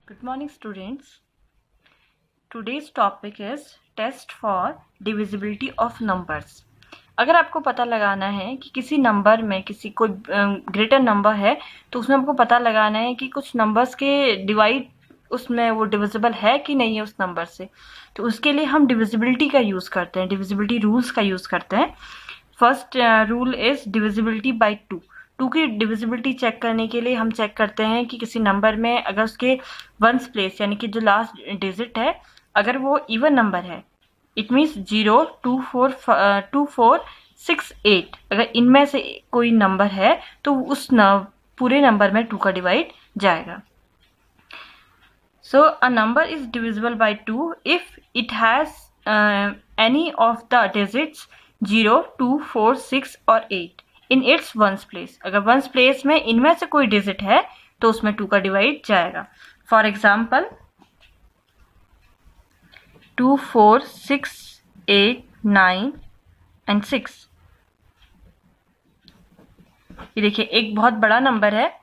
Good morning students. Today's topic is test for divisibility of numbers. अगर आपको पता लगाना है कि किसी नंबर में किसी कोई ग्रेटर नंबर है तो उसमें आपको पता लगाना है कि कुछ नंबर्स के डिवाइड उसमें वो डिविजिबल है कि नहीं है उस नंबर से, तो उसके लिए हम डिविजिबिलिटी का यूज़ करते हैं, डिविजिबिलिटी रूल्स का यूज़ करते हैं। First rule is divisibility bye 2 की डिविजिबिलिटी चेक करने के लिए हम चेक करते हैं कि किसी नंबर में अगर उसके वंस प्लेस यानी कि जो लास्ट डिजिट है अगर वो इवन नंबर है, इट मीन्स 0, 2, 4, 6, 8, अगर इनमें से कोई नंबर है तो उस पूरे नंबर में 2 का डिवाइड जाएगा। So a number is divisible by 2 if it has any of the digits 0, 2, 4, 6 और 8 इन इट्स वंस प्लेस। अगर वंस प्लेस में इनमें से कोई डिजिट है तो उसमें 2 का डिवाइड जाएगा। For example 2, 4, 6, 8, 9 and 6। ये देखिए एक बहुत बड़ा नंबर है,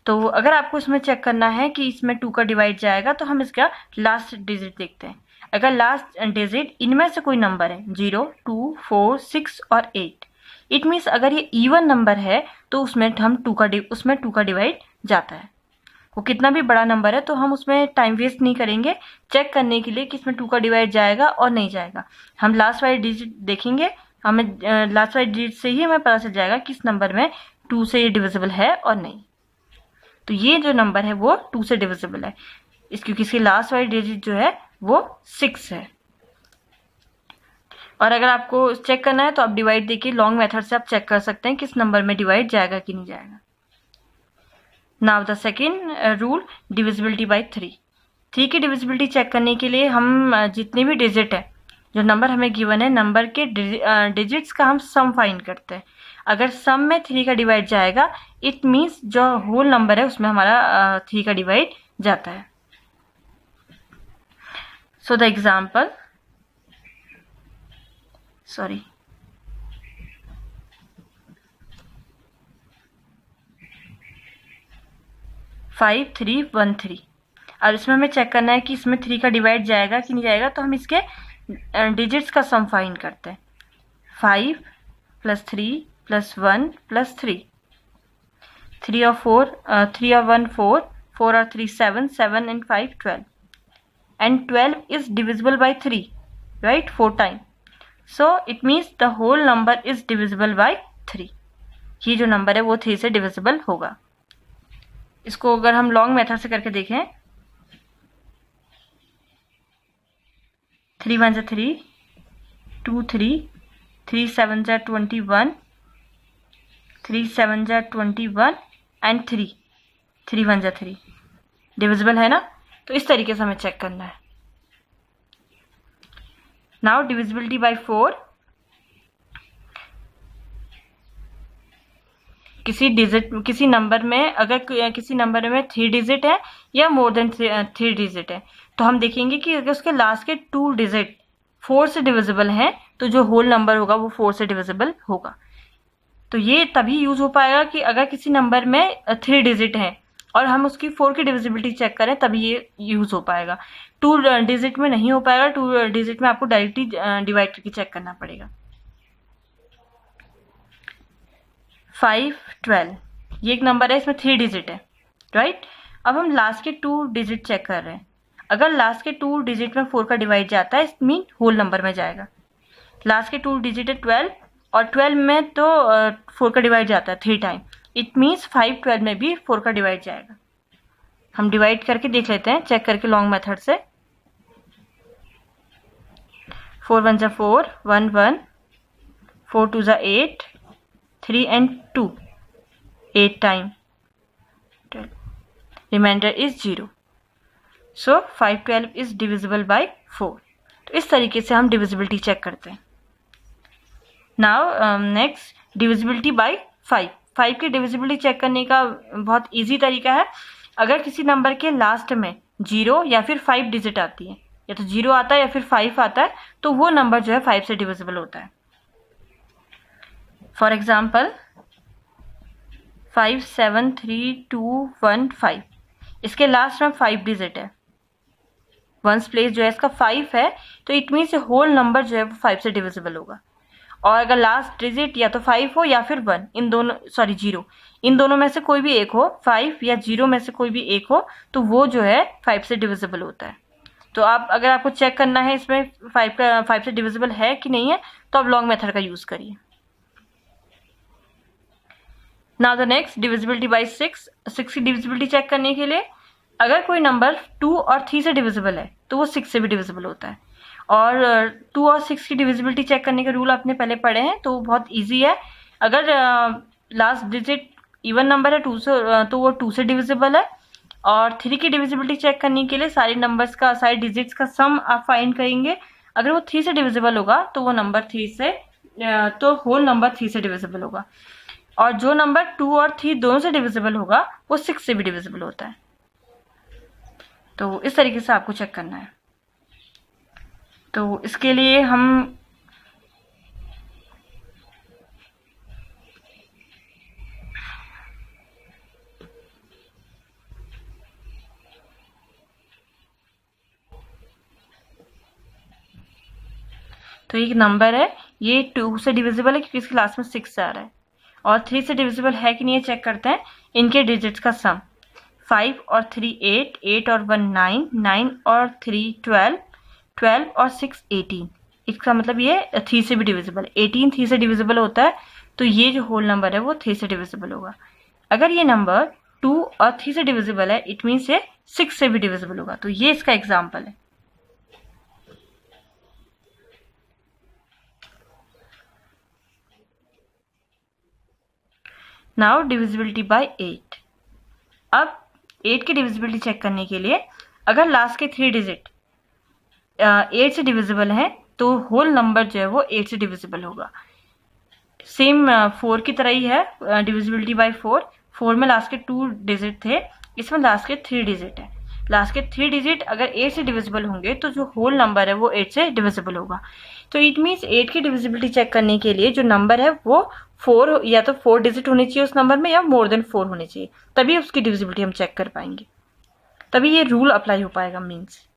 तो अगर आपको इसमें चेक करना है कि इसमें 2 का डिवाइड जाएगा तो हम इसका लास्ट डिजिट देखते हैं। अगर लास्ट डिजिट इनमें से कोई नंबर है 0, 2, 4, 6 और 8, इट मीन्स अगर ये इवन नंबर है तो उसमें हम 2 का डिवाइड जाता है। वो कितना भी बड़ा नंबर है तो हम उसमें टाइम वेस्ट नहीं करेंगे चेक करने के लिए कि इसमें 2 का डिवाइड जाएगा और नहीं जाएगा। हम लास्ट वाले डिजिट देखेंगे, हमें लास्ट वाले डिजिट से ही हमें पता चल जाएगा कि इस नंबर में 2 से ये डिविजिबल है और नहीं। तो ये जो नंबर है वो 2 से डिविजिबल है क्योंकि इसकी लास्ट वाली डिजिट जो है वो 6 है। और अगर आपको चेक करना है तो आप डिवाइड देखिए लॉन्ग मेथड से आप चेक कर सकते हैं कि इस नंबर में डिवाइड जाएगा कि नहीं जाएगा। Now the second rule divisibility bye 3 की डिविजिबिलिटी चेक करने के लिए हम जितने भी डिजिट है जो नंबर हमें गिवन है नंबर के डिजिट्स का हम सम फाइंड करते हैं। अगर सम में 3 का डिवाइड जाएगा इट मीन्स जो होल नंबर है उसमें हमारा 3 का डिवाइड जाता है। So the example 5313। और इसमें हमें चेक करना है कि इसमें 3 का डिवाइड जाएगा कि नहीं जाएगा, तो हम इसके डिजिट्स का सम फाइंड करते हैं। 5 + 3 + 1 + 3, 3 और 1 4, 4 और 3 7, 7 and 5 12, and 12 is divisible by 3, right, 4 times. So it means the whole number is divisible by 3. ये जो नंबर है वो 3 से डिविजिबल होगा। इसको अगर हम लॉन्ग मेथड से करके देखें 3 1 3, 2 3, 3 7 21, 3 7 21 and 3 1 3 डिविजिबल है ना। तो इस तरीके से हमें चेक करना है। Now divisibility bye 4। किसी नंबर में अगर किसी नंबर में 3 डिजिट है या मोर देन 3 डिजिट है तो हम देखेंगे कि अगर उसके लास्ट के 2 डिजिट 4 से डिविजिबल हैं तो जो होल नंबर होगा वो 4 से डिविजिबल होगा। तो ये तभी यूज हो पाएगा कि अगर किसी नंबर में 3 डिजिट हैं और हम उसकी 4 की डिविजिबिलिटी चेक करें तभी ये यूज हो पाएगा। 2 डिजिट में नहीं हो पाएगा, 2 डिजिट में आपको डायरेक्टली डिवाइड करके चेक करना पड़ेगा। 5 12 ये एक नंबर है, इसमें 3 डिजिट है, राइट। अब हम लास्ट के 2 डिजिट चेक कर रहे हैं। अगर लास्ट के 2 डिजिट में 4 का डिवाइड जाता है इट मीन होल नंबर में जाएगा। लास्ट के 2 डिजिट है 12 और 12 में तो 4 का डिवाइड जाता है 3 टाइम, इट मीन्स 5 12 में भी 4 का डिवाइड जाएगा। हम डिवाइड करके देख लेते हैं चेक करके लॉन्ग मेथड से। 4 1 4, 1 1, 4 2 8, 3 and 2, 8 time, remainder is 0। So 5 12 is divisible by 4। तो इस तरीके से हम डिविजिबिलिटी चेक करते हैं। नाउ नेक्स्ट डिविजिबिलिटी बाय 5 की डिविजिबिलिटी चेक करने का बहुत इजी तरीका है। अगर किसी नंबर के लास्ट में 0 या फिर 5 डिजिट आती है, या तो 0 आता है या फिर 5 आता है, तो वो नंबर जो है 5 से डिविजिबल होता है। फॉर एग्जाम्पल 5 7 3 2 1 5, इसके लास्ट में 5 डिजिट है, वंस प्लेस जो है इसका 5 है, तो इट मीन्स होल नंबर जो है वो 5 से डिविजिबल होगा। और अगर लास्ट डिजिट या तो 5 हो या फिर 1, इन दोनों 0, इन दोनों में से कोई भी एक हो, 5 या 0 में से कोई भी एक हो, तो वो जो है 5 से डिविजिबल होता है। तो आप अगर आपको चेक करना है इसमें 5 से डिविजिबल है कि नहीं है, तो आप लॉन्ग मेथड का यूज करिए। Now the next, divisibility bye 6 की डिविजिबिलिटी चेक करने के लिए अगर कोई नंबर 2 और 3 से डिविजिबल है तो वो 6 से भी डिविजिबल होता है। और 2 और 6 की डिविजिबिलिटी चेक करने के रूल आपने पहले पढ़े हैं, तो बहुत इजी है। अगर लास्ट डिजिट इवन नंबर है 2 से, तो वो 2 से डिविजिबल है। और 3 की डिविजिबिलिटी चेक करने के लिए सारे नंबर्स का, सारे डिजिट्स का सम आप फाइंड करेंगे। अगर वो 3 से डिविजिबल होगा तो वो नंबर 3 से, तो होल नंबर 3 से डिविजिबल होगा। और जो नंबर 2 और 3 दोनों से डिविजिबल होगा वो 6 से भी डिविजिबल होता है। तो इस तरीके से आपको चेक करना है। तो इसके लिए हम तो एक नंबर है, ये 2 से डिविजिबल है क्योंकि इसके लास्ट में 6 आ रहा है, और 3 से डिविजिबल है कि नहीं ये चेक करते हैं। इनके डिजिट्स का सम 5 और 3 8, 8 और 1 9, 9 और 3 12, 12 और 6 18। इसका मतलब ये 3 से भी डिविजिबल, 18 3 से डिविजिबल होता है, तो ये जो होल नंबर है वो 3 से डिविजिबल होगा। अगर ये नंबर 2 और 3 से डिविजिबल है, इट मीन्स ये 6 से भी डिविजिबल होगा। तो ये इसका एग्जाम्पल है। Now divisibility bye 8। अब 8 की डिविजिबिलिटी चेक करने के लिए अगर लास्ट के 3 डिजिट 8 से डिविजिबल है तो होल नंबर जो है वो 8 से डिविजिबल होगा। सेम 4 की तरह ही है डिविजिबिलिटी बाय 4 में लास्ट के 2 डिजिट थे, इसमें लास्ट के 3 डिजिट है। लास्ट के 3 डिजिट अगर 8 से डिविजिबल होंगे तो जो होल नंबर है वो 8 से डिविजिबल होगा। तो इट मीन्स 8 की डिविजिबिलिटी चेक करने के लिए जो नंबर है वो 4 या तो 4 डिजिट होने चाहिए उस नंबर में, या मोर देन 4 होने चाहिए, तभी उसकी डिविजिबिलिटी हम चेक कर पाएंगे, तभी ये रूल अप्लाई हो पाएगा। मीन्स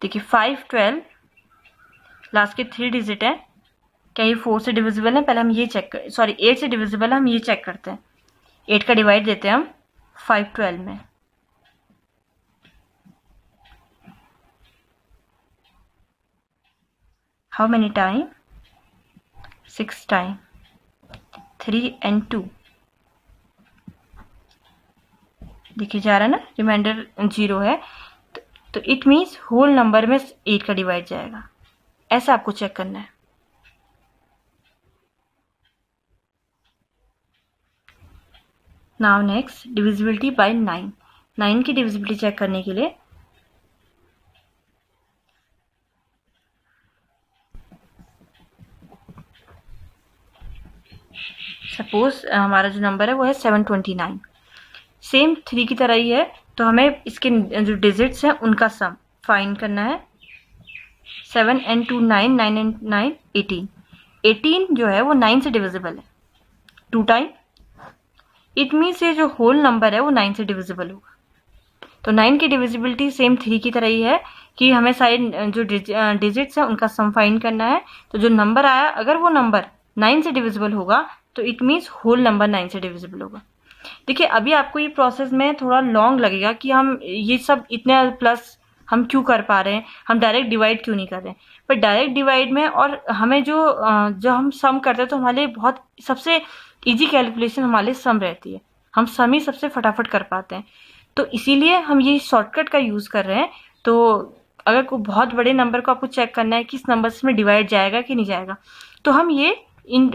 देखिए 5 12 लास्ट के 3 डिजिट है, क्या ये 4 से डिविजिबल है? पहले हम ये चेक कर, 8 से डिविजिबल है, हम ये चेक करते हैं। 8 का डिवाइड देते हैं हम 5 12 में। How many time? 6 time, 3 and 2। देखिए जा रहा है ना, रिमाइंडर 0 है, तो इट मीन्स होल नंबर में 8 का डिवाइड जाएगा। ऐसा आपको चेक करना है। Now next, divisibility bye 9। 9 की डिविजिबिलिटी चेक करने के लिए सपोज हमारा जो नंबर है वो है 729। सेम 3 की तरह ही है, तो हमें इसके जो डिजिट्स हैं उनका सम फाइंड करना है। 7 and 2 9, 9 and 9 18। 18 जो है वो 9 से डिविजिबल है 2 टाइम, इट मीन्स ये जो होल नंबर है वो 9 से डिविजिबल होगा। तो 9 की डिविजिबिलिटी सेम 3 की तरह ही है कि हमें सारे जो डिजिट्स हैं उनका सम फाइंड करना है। तो जो नंबर आया अगर वो नंबर 9 से डिविजिबल होगा तो इट मीन्स होल नंबर 9 से डिविजिबल होगा। देखिए अभी आपको ये प्रोसेस में थोड़ा लॉन्ग लगेगा कि हम ये सब इतने प्लस हम क्यों कर पा रहे हैं, हम डायरेक्ट डिवाइड क्यों नहीं कर रहे हैं। पर डायरेक्ट डिवाइड में और हमें जो हम सम करते हैं तो हमारे लिए बहुत सबसे इजी कैलकुलेशन हमारे लिए सम रहती है, हम सम ही सबसे फटाफट कर पाते हैं। तो इसीलिए हम ये शॉर्टकट का यूज़ कर रहे हैं। तो अगर कोई बहुत बड़े नंबर को आपको चेक करना है कि इस नंबर में डिवाइड जाएगा कि नहीं जाएगा, तो हम ये इन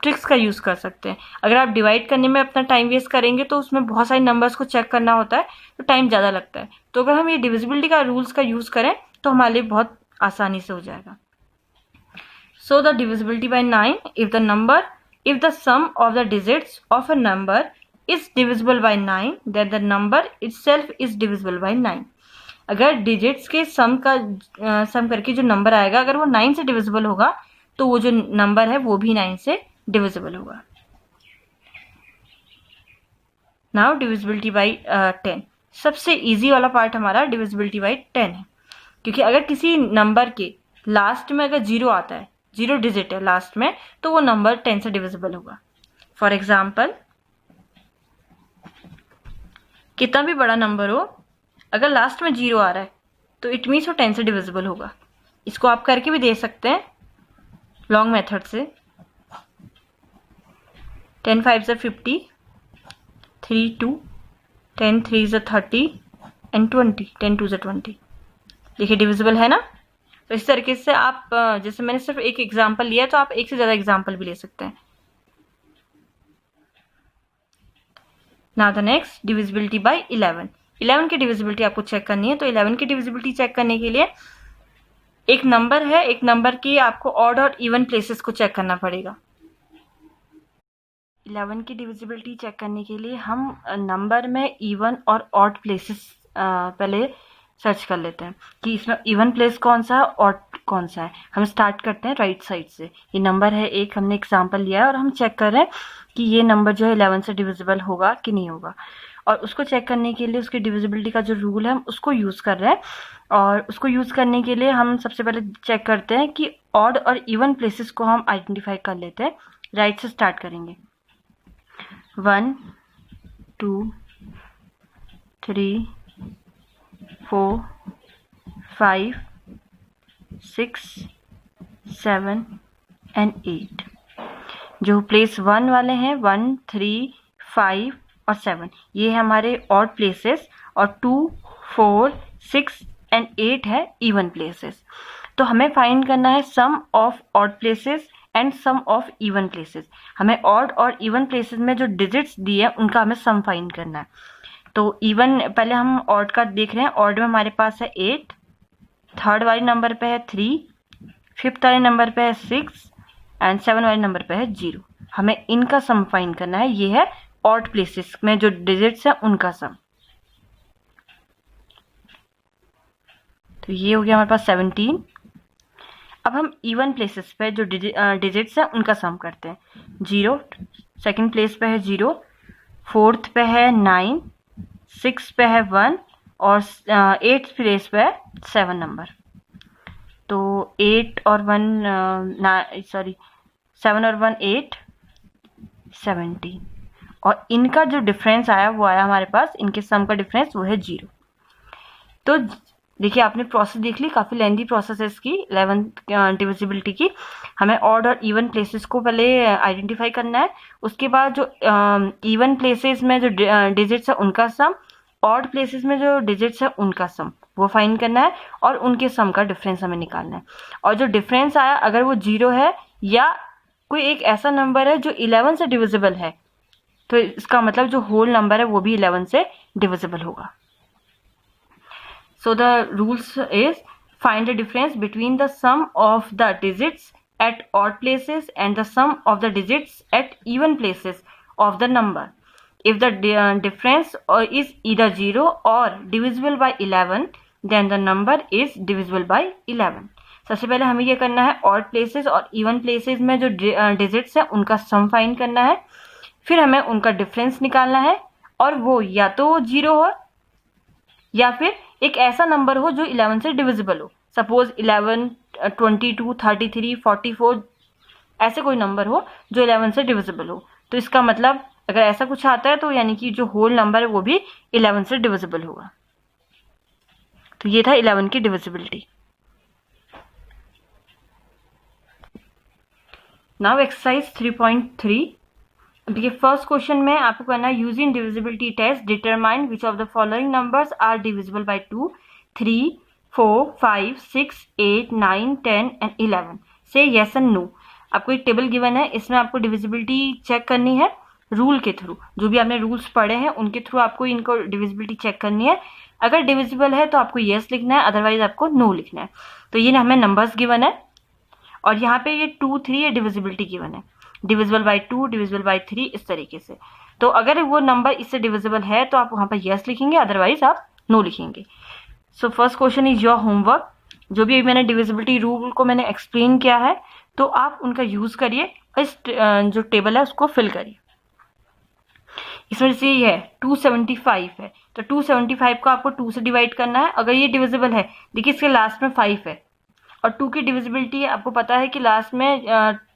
ट्रिक्स का यूज़ कर सकते हैं। अगर आप डिवाइड करने में अपना टाइम वेस्ट करेंगे तो उसमें बहुत सारे नंबर्स को चेक करना होता है, तो टाइम ज़्यादा लगता है। तो अगर हम ये डिविजिबिलिटी का रूल्स का यूज़ करें तो हमारे लिए बहुत आसानी से हो जाएगा। So the divisibility bye 9, if the sum of the digits of a number is divisible by 9, then the number itself is divisible by 9। अगर डिजिट्स के सम करके जो नंबर आएगा अगर वो 9 से डिविजिबल होगा तो वो जो नंबर है वो भी 9 से डिविजिबल होगा। Now divisibility by 10। सबसे इजी वाला पार्ट हमारा डिविजिबिलिटी बाई 10 है, क्योंकि अगर किसी नंबर के लास्ट में अगर 0 आता है, 0 डिजिट है लास्ट में, तो वो नंबर 10 से डिविजिबल होगा। फॉर एग्जाम्पल, कितना भी बड़ा नंबर हो, अगर लास्ट में 0 आ रहा है तो इट मीन्स वो 10 से डिविजिबल होगा। इसको आप करके भी दे सकते हैं लॉन्ग मेथड से। 10 5 is 50, 3 2, 10 3 is 30 एंड 20, 10 2 is 20। देखिए डिविजिबल है ना। तो इस तरीके से आप, जैसे मैंने सिर्फ एक एग्जाम्पल लिया तो आप एक से ज़्यादा एग्जाम्पल भी ले सकते हैं। Now the next, divisibility bye 11। 11 की डिविजिबिलिटी आपको चेक करनी है। तो 11 की डिविजिबिलिटी चेक करने के लिए एक नंबर है, एक नंबर की आपको ऑड और इवन प्लेसेस को चेक करना पड़ेगा। 11 की डिविजिबिलिटी चेक करने के लिए हम नंबर में इवन और ऑड प्लेसेस पहले सर्च कर लेते हैं कि इसमें इवन प्लेस कौन सा है, ऑड कौन सा है। हम स्टार्ट करते हैं राइट साइड से। ये नंबर है एक, हमने एग्जाम्पल लिया है और हम चेक कर रहे हैं कि ये नंबर जो है 11 से डिविजिबल होगा कि नहीं होगा। और उसको चेक करने के लिए उसकी डिविजिबिलिटी का जो रूल है हम उसको यूज़ कर रहे हैं। और उसको यूज़ करने के लिए हम सबसे पहले चेक करते हैं कि ऑड और इवन प्लेसेस को हम आइडेंटिफाई कर लेते हैं। राइट से स्टार्ट करेंगे। 1 2 3 4 5 6 7 एंड 8। जो प्लेस 1 वाले हैं 1 3 5 और 7, ये है हमारे ऑड प्लेसेस, और 2 4 6 एंड 8 है इवन प्लेसेस। तो हमें फाइंड करना है sum of odd places and sum of even places. हमें ऑड और इवन प्लेसेस में जो डिजिट्स दिए हैं उनका हमें सम फाइंड करना है। तो इवन पहले हम ऑड का देख रहे हैं। ऑड में हमारे पास है 8, थर्ड वाले नंबर पे है 3, फिफ्थ वाले नंबर पे है 6 एंड 7 वाले नंबर पे है 0। हमें इनका सम फाइंड करना है। ये है ऑड प्लेसेस में जो डिजिट्स हैं उनका सम। तो ये हो गया हमारे पास 17। अब हम इवन प्लेसेस पे जो डिजिट्स हैं उनका सम करते हैं। 0 सेकंड प्लेस पे है 0, फोर्थ पे है 9, 6 पे है 1 और 8th प्लेस पे है 7 नंबर। तो 8 और 1 7 और 1 8 17। और इनका जो डिफरेंस आया वो आया हमारे पास, इनके सम का डिफरेंस वो है 0। तो देखिए आपने प्रोसेस देख ली, काफ़ी लेंथी प्रोसेस है इसकी 11 डिविजिबिलिटी की। हमें ऑड और इवन प्लेसेस को पहले आइडेंटिफाई करना है। उसके बाद जो इवन प्लेसेस में जो डिजिट्स है उनका सम, ऑड प्लेसेस में जो डिजिट्स है उनका सम वो फाइंड करना है, और उनके सम का डिफरेंस हमें निकालना है। और जो डिफरेंस आया अगर वो 0 है या कोई एक ऐसा नंबर है जो 11 से डिविजिबल है, तो इसका मतलब जो होल नंबर है वो भी 11 से डिविजिबल होगा। So the rules is find the difference between the sum of the digits at odd places and the sum of the digits at even places of the number. If the difference is either 0 or divisible by 11, then the number is divisible by 11. सबसे पहले हमें ये करना है odd places और even places में जो digits है उनका sum find करना है। फिर हमें उनका difference निकालना है, और वो या तो 0 हो या फिर एक ऐसा नंबर हो जो 11 से डिविजिबल हो। सपोज 11, 22, 33, 44 ऐसे कोई नंबर हो जो 11 से डिविजिबल हो। तो इसका मतलब अगर ऐसा कुछ आता है तो यानी कि जो होल नंबर है वो भी 11 से डिविजिबल होगा। तो ये था 11 की डिविजिबिलिटी। Now exercise 3.3। देखिए फर्स्ट क्वेश्चन में आपको करना है using divisibility test determine which of the following numbers are divisible by 2, 3, 4, 5, 6, 8, 9, 10 and 11। से येस एंड नो। आपको एक टेबल गिवन है, इसमें आपको डिविजिबिलिटी चेक करनी है रूल के थ्रू। जो भी आपने रूल्स पढ़े हैं उनके थ्रू आपको इनको डिविजिबिलिटी चेक करनी है। अगर डिविजिबल है तो आपको येस लिखना है, अदरवाइज आपको नो लिखना है। तो ये हमें नंबर्स गिवन है, और यहाँ पे ये 2, 3 ये डिविजिबिलिटी गिवन है। डिविजिबल बाय 2, डिविजिबल बाय 3 इस तरीके से। तो अगर वो नंबर इससे डिविजिबल है तो आप वहाँ पर यस लिखेंगे, अदरवाइज आप नो लिखेंगे। So first question is your homework. जो भी मैंने डिविजिबिलिटी रूल को मैंने एक्सप्लेन किया है तो आप उनका यूज करिए, इस जो टेबल है उसको फिल करिए। इसमें जैसे ये है 275 है, तो 275 को आपको 2 से डिवाइड करना है। अगर ये डिविजिबल है, देखिए इसके लास्ट में 5 है, और 2 की डिविजिबिलिटी आपको पता है कि लास्ट में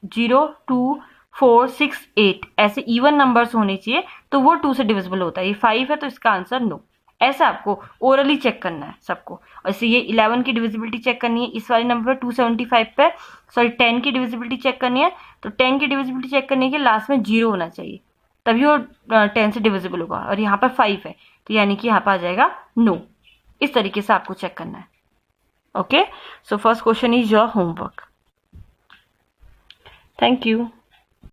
0, 2, 4, 6, 8 ऐसे इवन नंबर्स होने चाहिए, तो वो 2 से डिविजिबल होता है। ये 5 है तो इसका आंसर नो। ऐसा आपको ओरली चेक करना है सबको। और इसे ये 11 की डिविजिबिलिटी चेक करनी है इस वाले नंबर पर 275 पे, सॉरी 10 की डिविजिबिलिटी चेक करनी है, तो 10 की डिविजिबिलिटी चेक करने के लास्ट में 0 होना चाहिए, तभी वो 10 से डिविजिबल होगा। और यहाँ पर 5 है, तो यानी कि यहाँ पर आ जाएगा नो। इस तरीके से आपको चेक करना है। Okay, so first question is your homework. Thank you.